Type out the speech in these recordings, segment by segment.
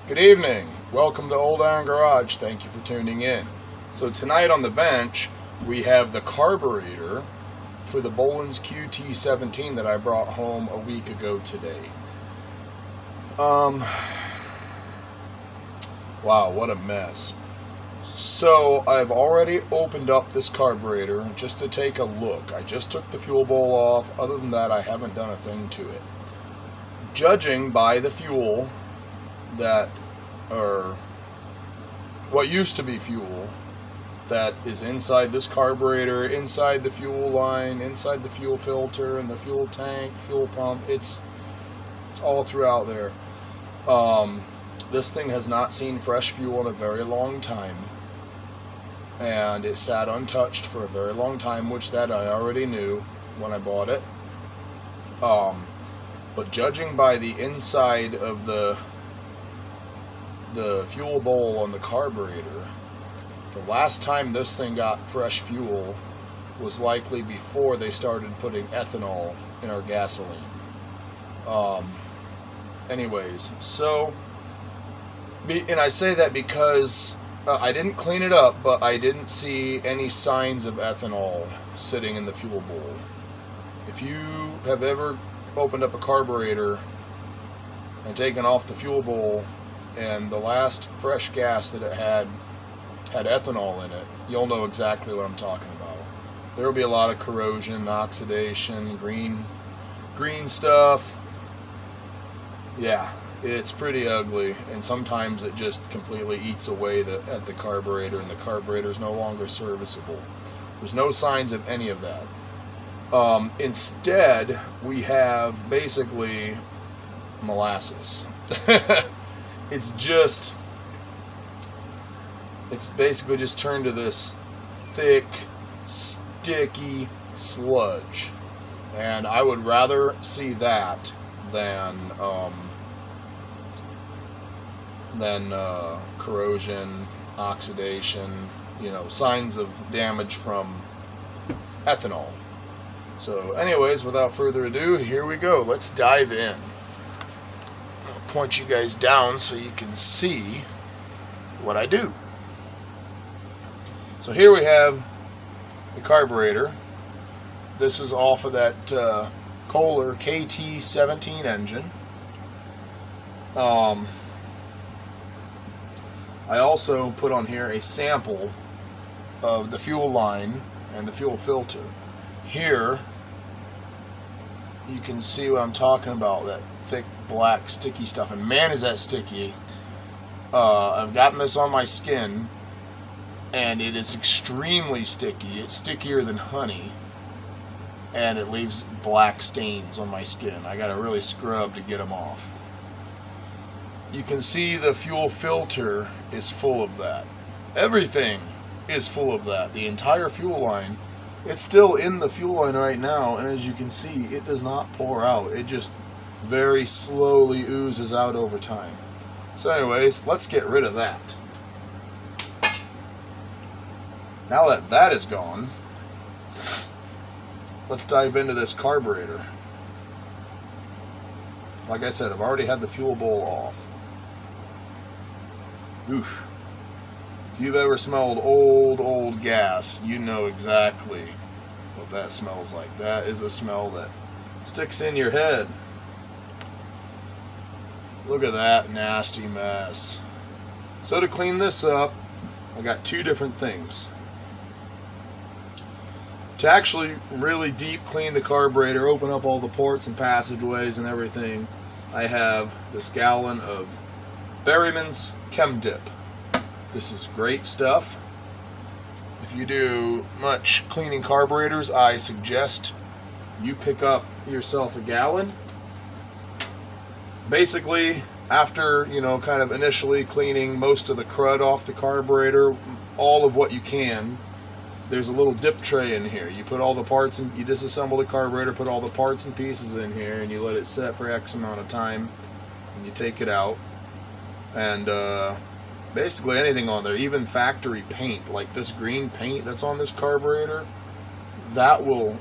Good evening. Welcome to Old Iron Garage. Thank you for tuning in. So tonight on the bench, we have the carburetor for the Bolens QT17 that I brought home a week ago today. Wow, what a mess. So I've already opened up this carburetor just to take a look. I just took the fuel bowl off. Other than that, I haven't done a thing to it. Judging by the fuel that, or what used to be fuel that is inside this carburetor, inside the fuel line, inside the fuel filter and the fuel tank, fuel pump, it's all throughout there. This thing has not seen fresh fuel in a very long time, and it sat untouched for a very long time, which that I already knew when I bought it. But judging by the inside of the fuel bowl on the carburetor, the last time this thing got fresh fuel was likely before they started putting ethanol in our gasoline. Anyways, so, and I say that because I didn't clean it up, but I didn't see any signs of ethanol sitting in the fuel bowl. If you have ever opened up a carburetor and taken off the fuel bowl, and the last fresh gas that it had ethanol in it, you'll know exactly what I'm talking about. There will be a lot of corrosion, oxidation, green stuff. Yeah, it's pretty ugly, and sometimes it just completely eats away at the carburetor, and the carburetor is no longer serviceable. There's no signs of any of that. Instead, we have basically molasses. It's basically just turned to this thick, sticky sludge, and I would rather see that than corrosion, oxidation, signs of damage from ethanol. So anyways, without further ado, here we go. Let's dive in. I'll point you guys down so you can see what I do. So here we have the carburetor. This is off of that Kohler KT17 engine. I also put on here a sample of the fuel line and the fuel filter. Here you can see what I'm talking about, that thick black sticky stuff, and man is that sticky. I've gotten this on my skin and it is extremely sticky. It's stickier than honey, and it leaves black stains on my skin. I gotta really scrub to get them off. You can see the fuel filter is full of that. Everything is full of that. The entire fuel line. It's still in the fuel line right now, and as you can see, it does not pour out. It just very slowly oozes out over time. So anyways, let's get rid of that. Now that that is gone, let's dive into this carburetor. Like I said, I've already had the fuel bowl off. Oof. If you've ever smelled old gas, you know exactly what that smells like. That is a smell that sticks in your head. Look at that nasty mess. So to clean this up, I got two different things. To actually really deep clean the carburetor, open up all the ports and passageways and everything, I have this gallon of Berryman's Chem Dip. This is great stuff. If you do much cleaning carburetors, I suggest you pick up yourself a gallon. Basically, after, kind of initially cleaning most of the crud off the carburetor, all of what you can, there's a little dip tray in here. You put all the parts in, you disassemble the carburetor, put all the parts and pieces in here, and you let it set for X amount of time, and you take it out. And basically anything on there, even factory paint, like this green paint that's on this carburetor, that will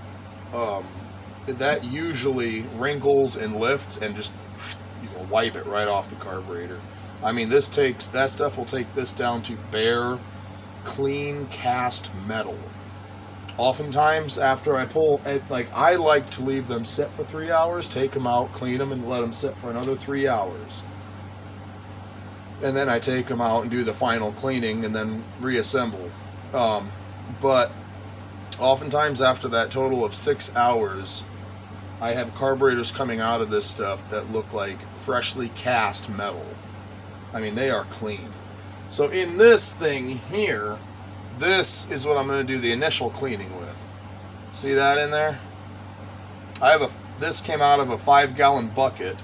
that usually wrinkles and lifts and just you will wipe it right off the carburetor. I mean, that stuff will take this down to bare, clean cast metal. Oftentimes, after I pull, I like to leave them sit for 3 hours, take them out, clean them, and let them sit for another 3 hours. And then I take them out and do the final cleaning and then reassemble. But oftentimes after that total of 6 hours, I have carburetors coming out of this stuff that look like freshly cast metal. I mean, they are clean. So in this thing here, this is what I'm going to do the initial cleaning with. See that in there? This came out of a 5-gallon bucket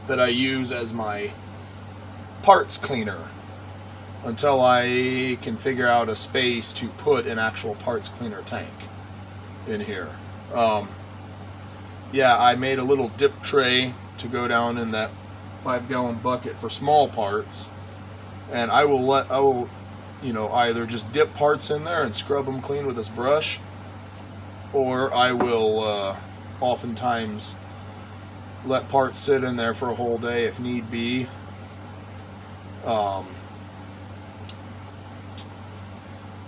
that I use as my parts cleaner until I can figure out a space to put an actual parts cleaner tank in here. Yeah, I made a little dip tray to go down in that 5-gallon bucket for small parts, and I will either just dip parts in there and scrub them clean with this brush, or I will oftentimes let parts sit in there for a whole day if need be. I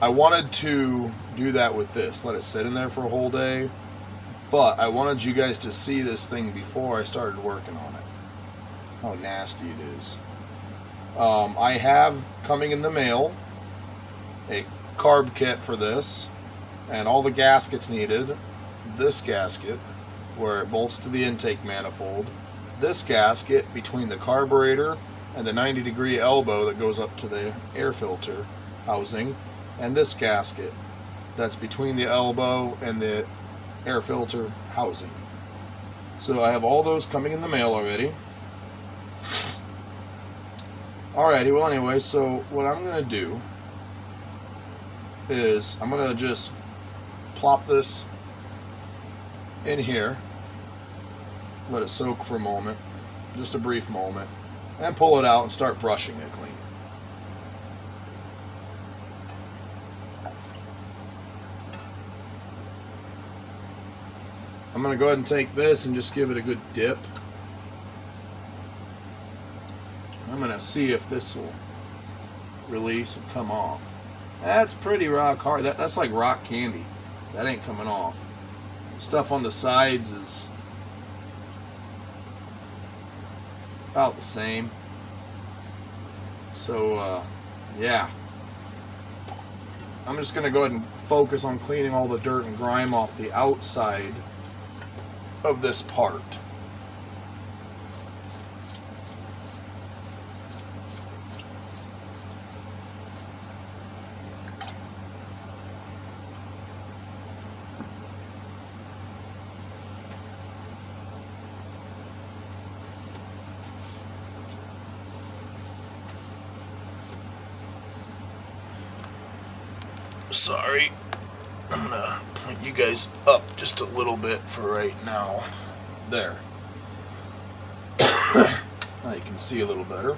wanted to do that with this, let it sit in there for a whole day, but I wanted you guys to see this thing before I started working on it. How nasty it is. I have coming in the mail a carb kit for this, and all the gaskets needed. This gasket where it bolts to the intake manifold, this gasket between the carburetor and the 90-degree elbow that goes up to the air filter housing, and this gasket that's between the elbow and the air filter housing. So I have all those coming in the mail already. Alrighty, well anyway, so what I'm going to do is I'm going to just plop this in here, let it soak for a moment, just a brief moment, and pull it out and start brushing it clean. I'm going to go ahead and take this and just give it a good dip. I'm going to see if this will release and come off. That's pretty rock hard. That's like rock candy. That ain't coming off. Stuff on the sides is about the same. So, yeah. I'm just going to go ahead and focus on cleaning all the dirt and grime off the outside of this part. Sorry, I'm gonna point you guys up just a little bit for right now. There. Now you can see a little better.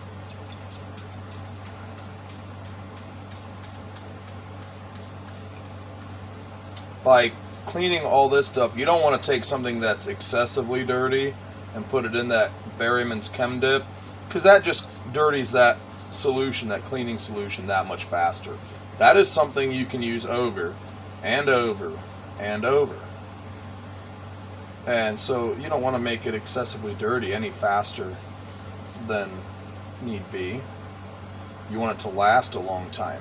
By cleaning all this stuff, you don't want to take something that's excessively dirty and put it in that Berryman's Chem Dip, because that just dirties that solution, that cleaning solution, that much faster. That is something you can use over and over and over. And so you don't want to make it excessively dirty any faster than need be. You want it to last a long time.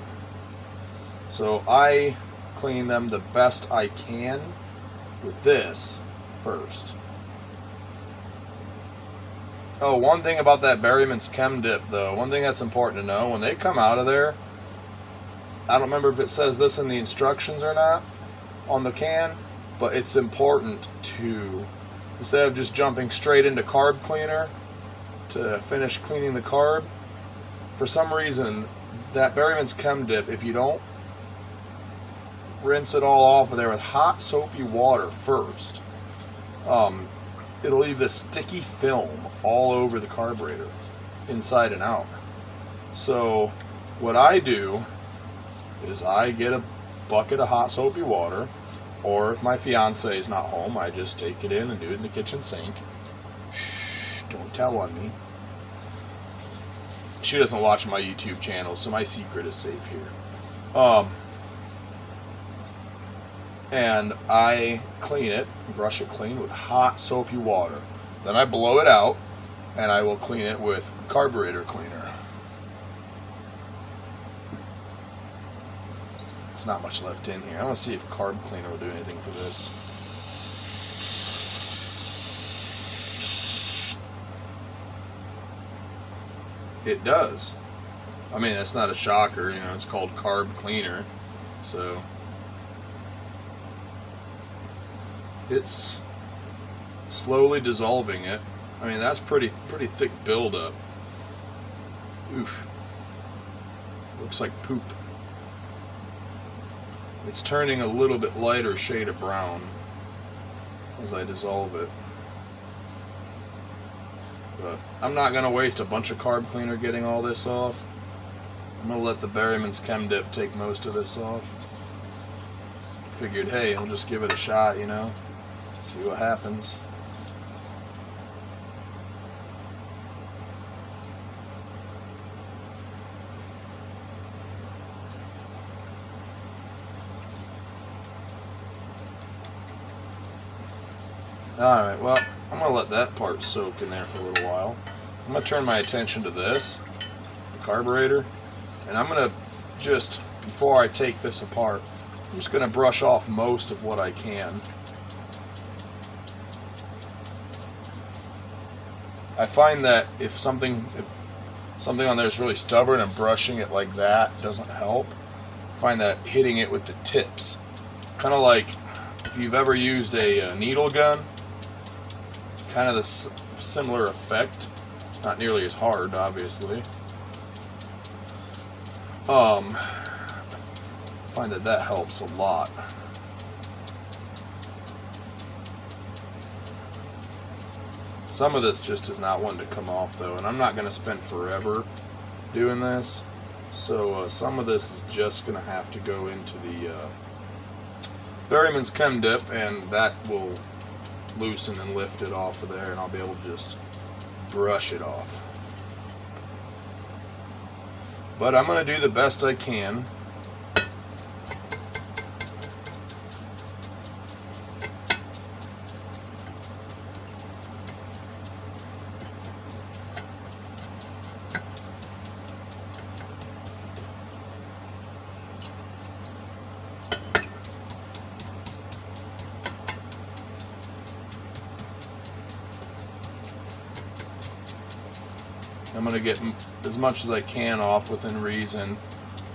So I clean them the best I can with this first. Oh, one thing about that Berryman's Chem Dip though, one thing that's important to know, when they come out of there, I don't remember if it says this in the instructions or not on the can, but it's important to, instead of just jumping straight into carb cleaner to finish cleaning the carb, for some reason that Berryman's Chem Dip, if you don't rinse it all off of there with hot soapy water first, it'll leave this sticky film all over the carburetor, inside and out. So what I do is I get a bucket of hot soapy water, or if my fiance is not home, I just take it in and do it in the kitchen sink. Shh, don't tell on me. she doesn't watch my YouTube channel, so my secret is safe here. And I clean it, brush it clean with hot soapy water. Then I blow it out, and I will clean it with carburetor cleaner. There's not much left in here. I want to see if carb cleaner will do anything for this. It does. I mean, that's not a shocker, you know, it's called carb cleaner. So it's slowly dissolving it. I mean, that's pretty thick buildup. Oof. Looks like poop. It's turning a little bit lighter shade of brown as I dissolve it. But I'm not going to waste a bunch of carb cleaner getting all this off. I'm going to let the Berryman's Chem Dip take most of this off. Figured, hey, I'll just give it a shot, you know, see what happens. Alright, well, I'm going to let that part soak in there for a little while. I'm going to turn my attention to this, the carburetor, and I'm going to just, before I take this apart, I'm just going to brush off most of what I can. I find that if something on there is really stubborn and brushing it like that doesn't help, I find that hitting it with the tips, kind of like if you've ever used a needle gun, kind of the similar effect. It's not nearly as hard, obviously. I find that helps a lot. Some of this just is not one to come off though, and I'm not going to spend forever doing this, so some of this is just going to have to go into the Berryman's Chem Dip, and that will loosen and lift it off of there, and I'll be able to just brush it off. But I'm going to do the best I can. I'm going to get as much as I can off within reason,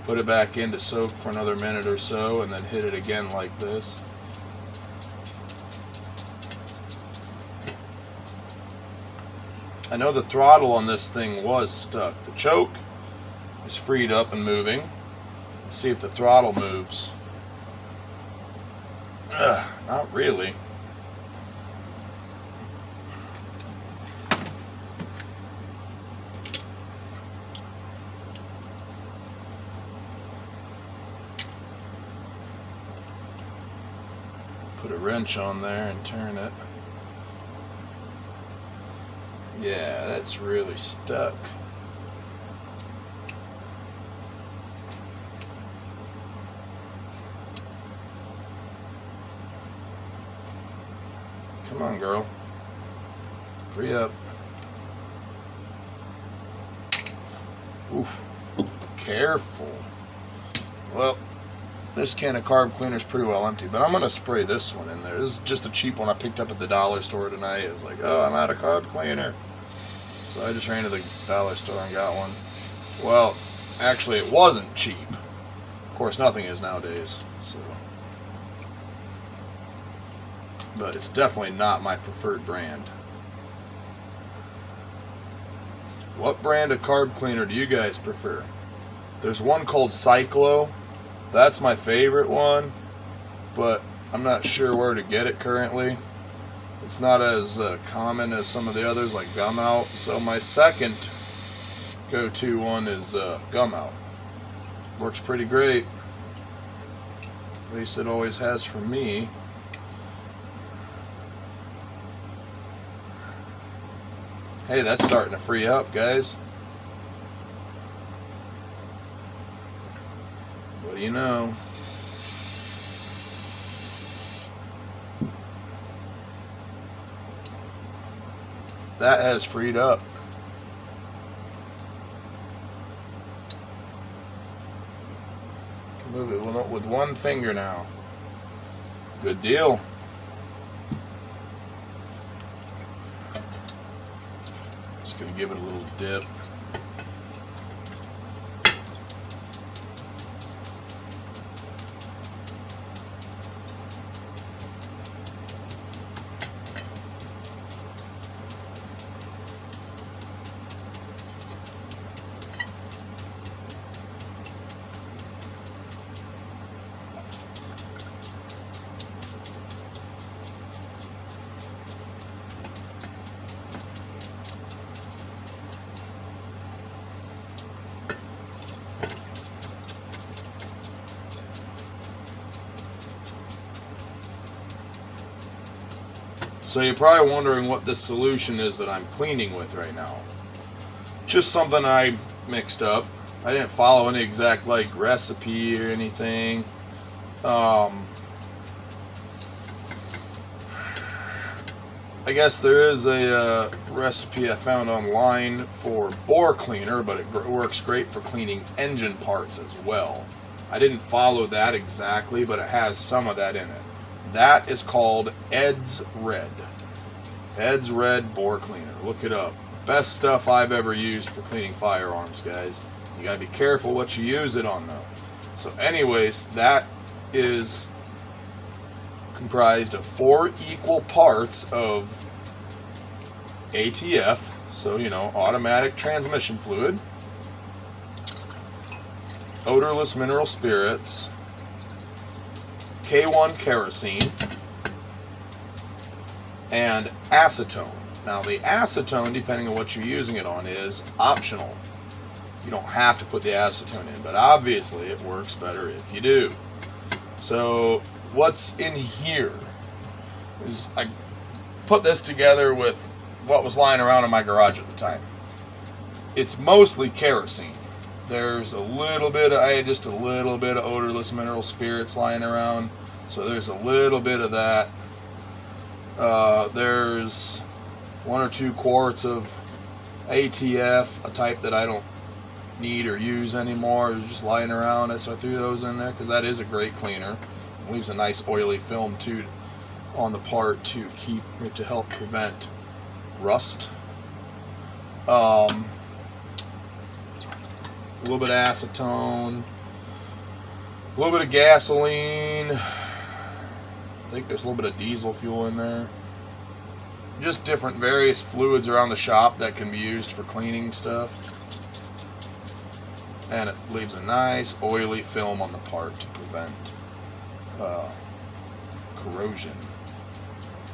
put it back in to soak for another minute or so, and then hit it again like this. I know the throttle on this thing was stuck. The choke is freed up and moving. Let's see if the throttle moves. Not really. Put a wrench on there and turn it. Yeah, that's really stuck. Come on, girl. Hurry up. Oof. Careful. Well, this can of carb cleaner is pretty well empty, but I'm going to spray this one in there. This is just a cheap one I picked up at the dollar store tonight. It was like, oh, I'm out of carb cleaner. So I just ran to the dollar store and got one. Well, actually it wasn't cheap. Of course, nothing is nowadays. So, but it's definitely not my preferred brand. What brand of carb cleaner do you guys prefer? There's one called Cyclo. That's my favorite one, but I'm not sure where to get it currently. It's not as common as some of the others like Gum Out. So my second go-to one is Gum Out. Works pretty great. At least it always has for me. Hey, that's starting to free up, guys. What do you know? That has freed up. Can move it with one finger now. Good deal. Just gonna give it a little dip. So you're probably wondering what this solution is that I'm cleaning with right now. Just something I mixed up. I didn't follow any exact recipe or anything. I guess there is a recipe I found online for bore cleaner, but it works great for cleaning engine parts as well. I didn't follow that exactly, but it has some of that in it. That is called Ed's Red. Ed's Red Bore Cleaner. Look it up. Best stuff I've ever used for cleaning firearms, guys. You gotta be careful what you use it on, though. So anyways, that is comprised of 4 equal parts of ATF, so automatic transmission fluid, odorless mineral spirits, K1 kerosene, and acetone. Now the acetone, depending on what you're using it on, is optional. You don't have to put the acetone in, but obviously it works better if you do. So what's in here is I put this together with what was lying around in my garage at the time. It's mostly kerosene. There's I had just a little bit of odorless mineral spirits lying around, so there's a little bit of that. There's 1 or 2 quarts of ATF, a type that I don't need or use anymore. It's just lying around, so I threw those in there because that is a great cleaner. It leaves a nice oily film too on the part to help prevent rust. A little bit of acetone, a little bit of gasoline. I think there's a little bit of diesel fuel in there. Just different various fluids around the shop that can be used for cleaning stuff. And it leaves a nice oily film on the part to prevent corrosion.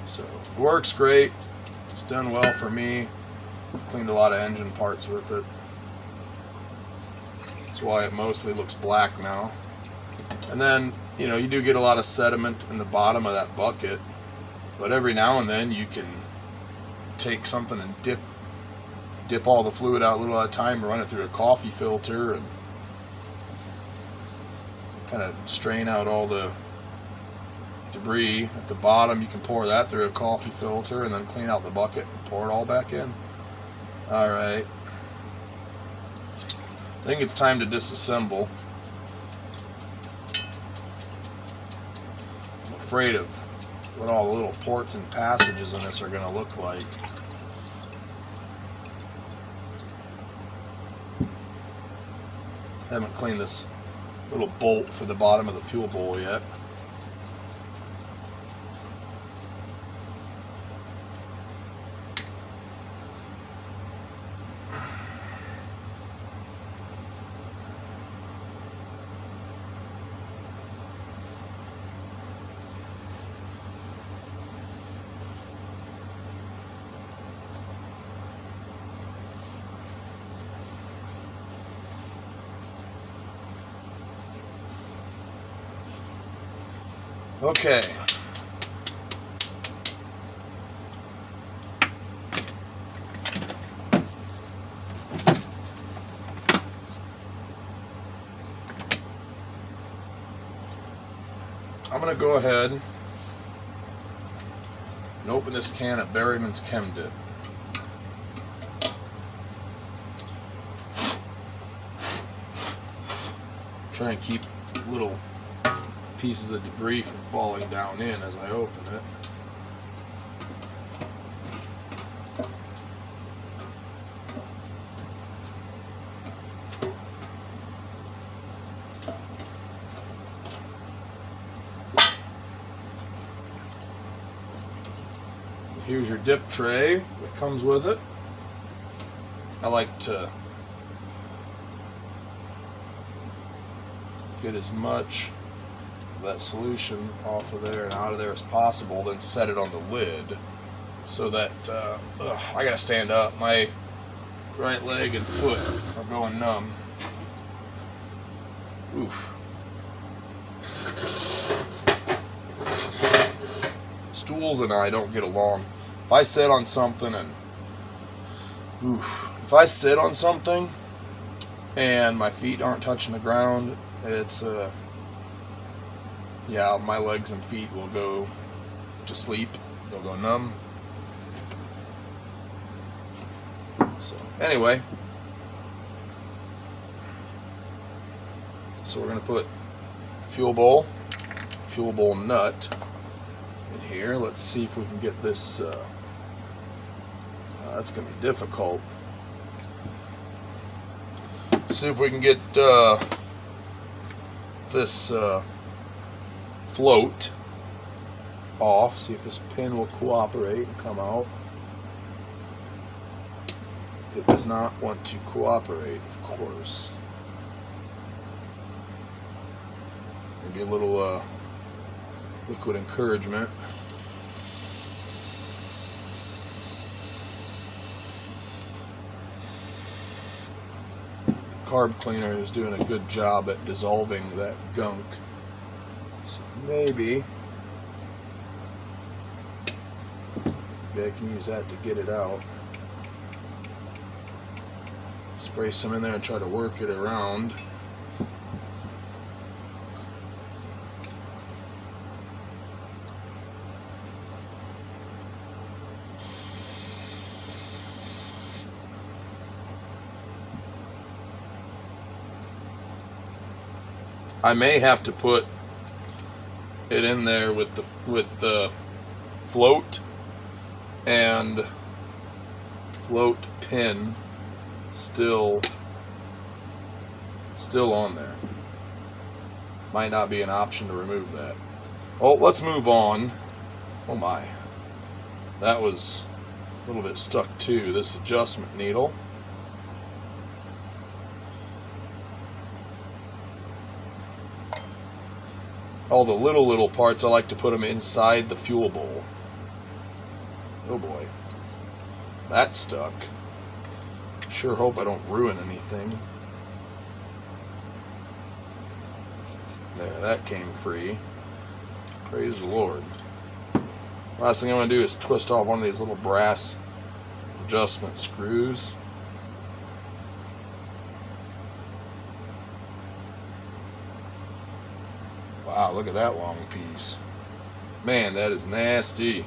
So it works great. It's done well for me. I've cleaned a lot of engine parts with it. That's why it mostly looks black now. And then, you do get a lot of sediment in the bottom of that bucket, but every now and then you can take something and dip all the fluid out a little at a time, run it through a coffee filter, and kind of strain out all the debris at the bottom. You can pour that through a coffee filter and then clean out the bucket and pour it all back in. Alright, I think it's time to disassemble. I'm afraid of what all the little ports and passages in this are going to look like. I haven't cleaned this little bolt for the bottom of the fuel bowl yet. Okay. I'm going to go ahead and open this can of Berryman's Chem Dip. Try and keep little pieces of debris from falling down in as I open it. Here's your dip tray that comes with it. I like to get as much of that solution off of there and out of there as possible, then set it on the lid so that I gotta stand up. My right leg and foot are going numb. Oof. Stools and I don't get along. If I sit on something and my feet aren't touching the ground, it's yeah, my legs and feet will go to sleep. They'll go numb. So anyway, so we're gonna put fuel bowl nut in here. Let's see if we can get this. That's gonna be difficult. See if we can get this float off. See if this pin will cooperate and come out. It does not want to cooperate, of course. Maybe a little liquid encouragement. Carb cleaner is doing a good job at dissolving that gunk. So maybe I can use that to get it out. Spray some in there and try to work it around. I may have to put it in there with the float and float pin still on there. Might not be an option to remove that. Oh, let's move on. Oh my, that was a little bit stuck too. This adjustment needle. All the little parts, I like to put them inside the fuel bowl. Oh boy, that's stuck. Sure hope I don't ruin anything. There, that came free. Praise the Lord. Last thing I'm going to do is twist off one of these little brass adjustment screws. Wow, look at that long piece. Man, that is nasty.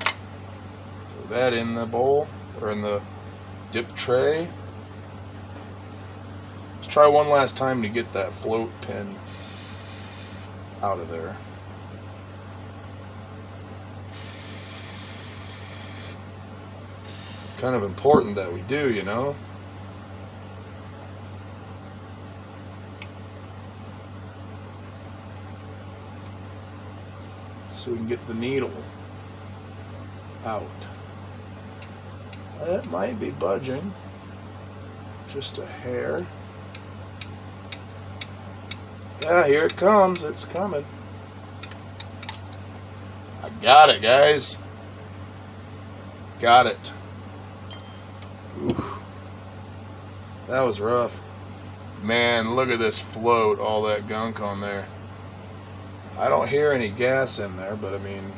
Throw that in the bowl, or in the dip tray. Let's try one last time to get that float pin out of there. Kind of important that we do, you know. So we can get the needle out. That might be budging. Just a hair. Yeah, here it comes. It's coming. I got it, guys. Got it. Oof. That was rough. Man, look at this float. All that gunk on there. I don't hear any gas in there, but I mean,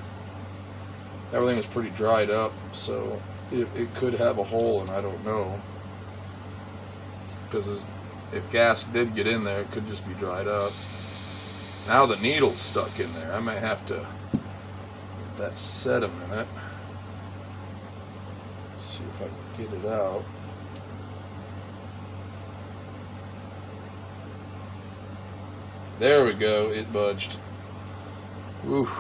everything was pretty dried up, so it could have a hole, and I don't know. Because if gas did get in there, it could just be dried up. Now the needle's stuck in there. I might have to let that set a minute. See if I can get it out. There we go, it budged. Oof.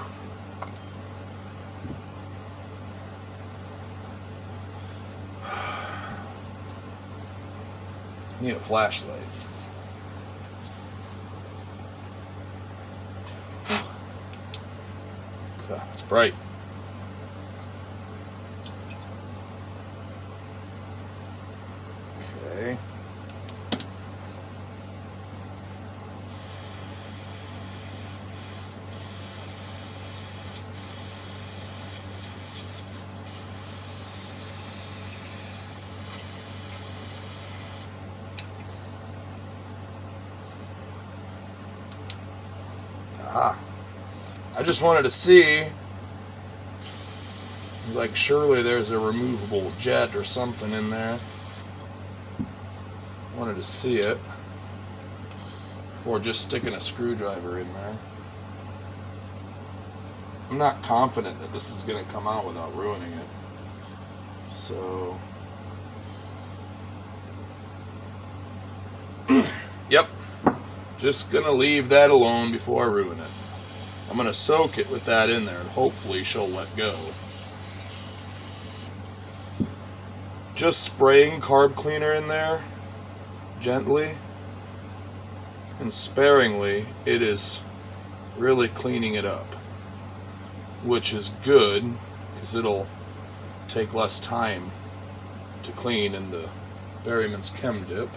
Need a flashlight. Ah, it's bright. Okay. Ah. I just wanted to see, like, surely there's a removable jet or something in there. Wanted to see it before just sticking a screwdriver in there. I'm not confident that this is going to come out without ruining it. So, yep. Just going to leave that alone before I ruin it. I'm going to soak it with that in there and hopefully she'll let go. Just spraying carb cleaner in there gently and sparingly, it is really cleaning it up, which is good because it'll take less time to clean in the Berryman's Chem Dip.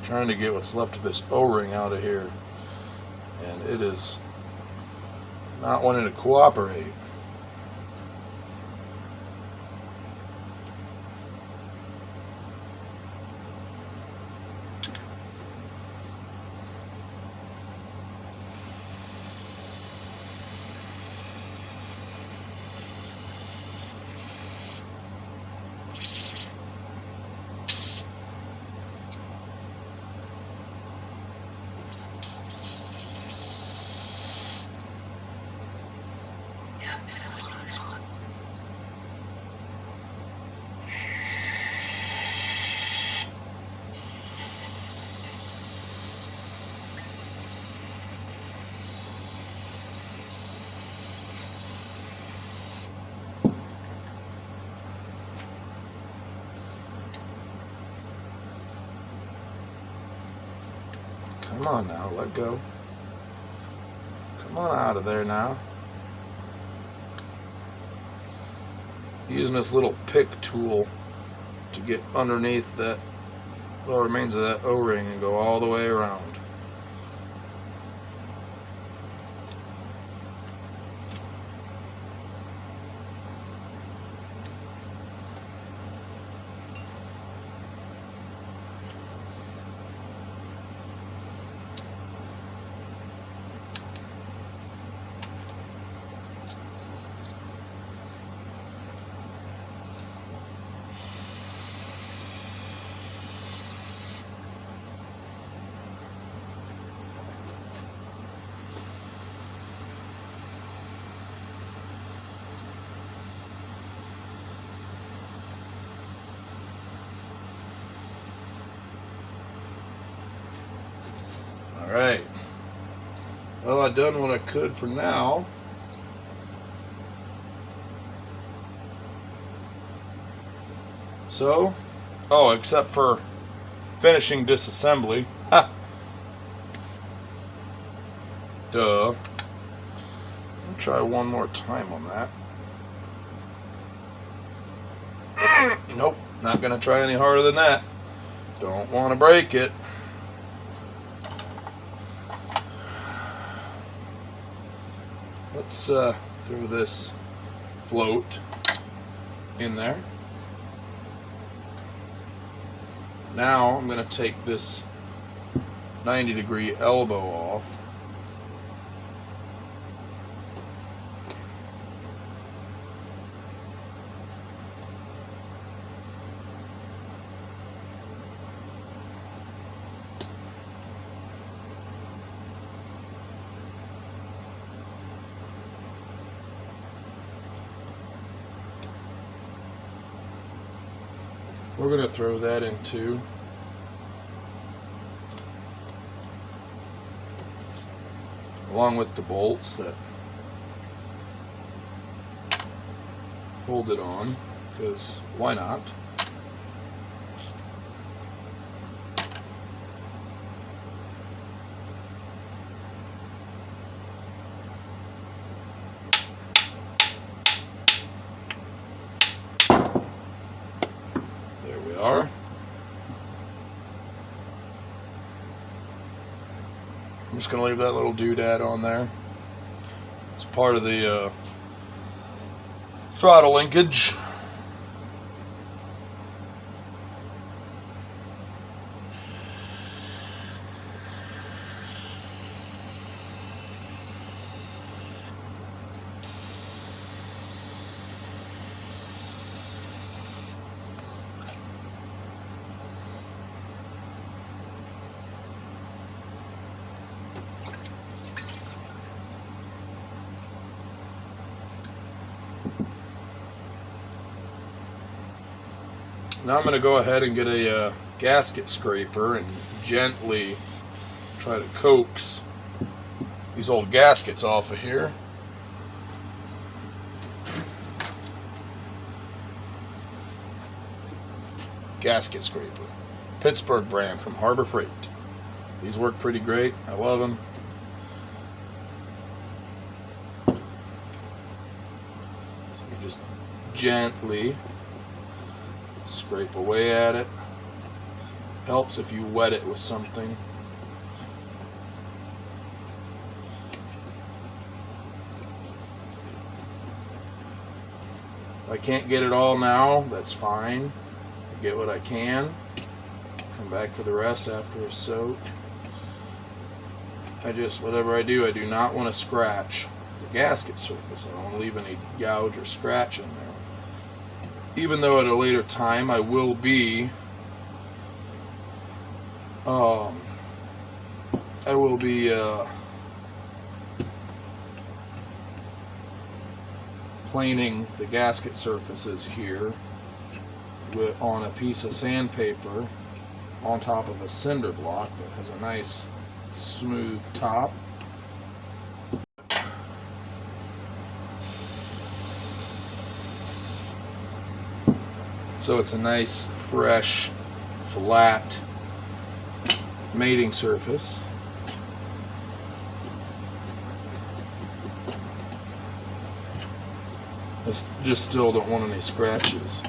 Trying to get what's left of this O-ring out of here, and it is not wanting to cooperate. Come on now, let go. Come on out of there now. Using this little pick tool to get underneath that, what remains of that O-ring, and go all the way around. Alright, well, I've done what I could for now. So, oh, except for finishing disassembly. Ha! Duh. I'll try one more time on that. Nope, not going to try any harder than that. Don't want to break it. let's throw this float in there. Now I'm going to take this 90-degree elbow off. We're going to throw that in too. Along with the bolts that hold it on, because why not? There we are. I'm just going to leave that little doodad on there. It's part of the throttle linkage. Now I'm going to go ahead and get a gasket scraper and gently try to coax these old gaskets off of here. Gasket scraper, Pittsburgh brand from Harbor Freight. These work pretty great. I love them. So you just gently scrape away at it. Helps if you wet it with something. If I can't get it all now, that's fine. I get what I can. Come back for the rest after a soak. Whatever I do not want to scratch the gasket surface. I don't want to leave any gouge or scratch in there. Even though at a later time I will be planing the gasket surfaces here on a piece of sandpaper on top of a cinder block that has a nice smooth top. So it's a nice, fresh, flat mating surface. I just still don't want any scratches.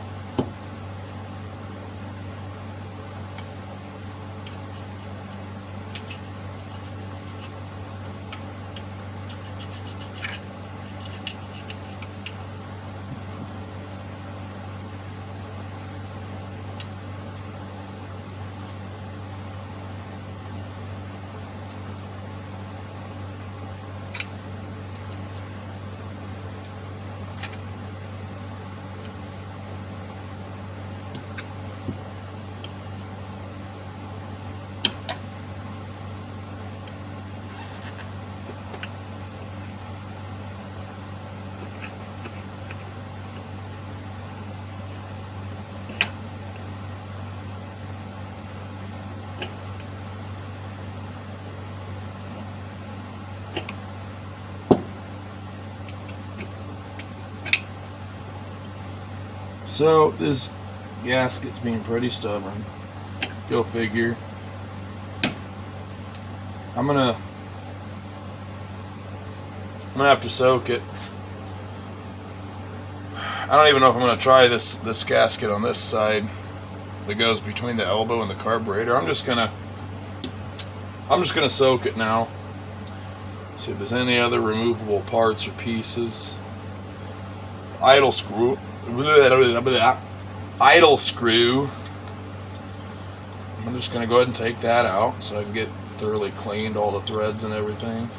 So this gasket's being pretty stubborn. Go figure. I'm gonna have to soak it. I don't even know if I'm gonna try this gasket on this side that goes between the elbow and the carburetor. I'm just gonna soak it now. See if there's any other removable parts or pieces. Idle screw. Idle screw. I'm just going to go ahead and take that out so I can get thoroughly cleaned, all the threads and everything.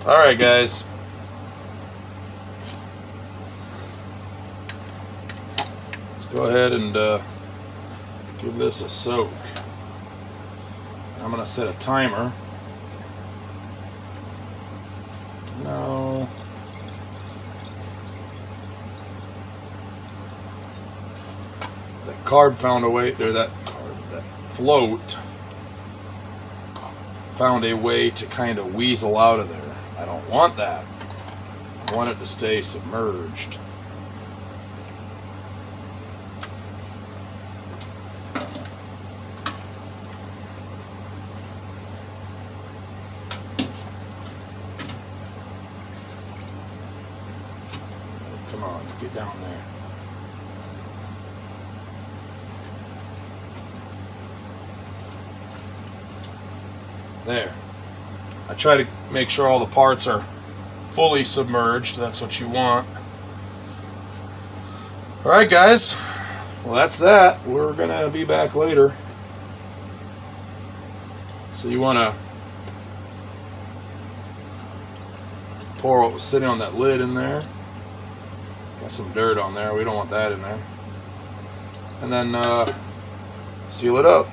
Alright guys, let's go ahead and give this a soak. I'm going to set a timer. No. That carb found a way, or that float found a way to kind of weasel out of there. I don't want that. I want it to stay submerged. Come on, get down there. There. I try to make sure all the parts are fully submerged. That's what you want. Alright guys, well that's that. We're going to be back later. So you want to pour what was sitting on that lid in there. Got some dirt on there. We don't want that in there. And then seal it up.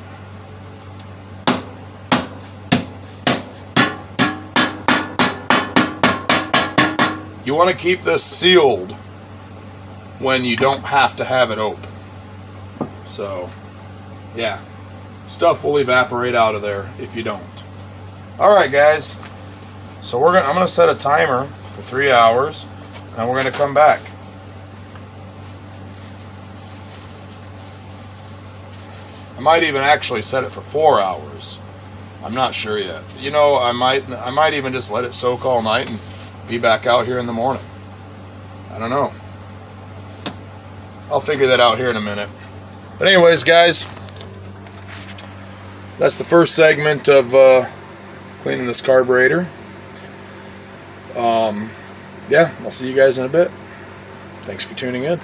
You want to keep this sealed when you don't have to have it open. So, yeah, stuff will evaporate out of there if you don't. Alright guys, so I'm gonna set a timer for 3 hours and we're gonna come back. I might even actually set it for 4 hours. I'm not sure yet. You know, I might even just let it soak all night and be back out here in the morning. I don't know. I'll figure that out here in a minute. But anyways, guys, that's the first segment of cleaning this carburetor. Yeah, I'll see you guys in a bit. Thanks for tuning in.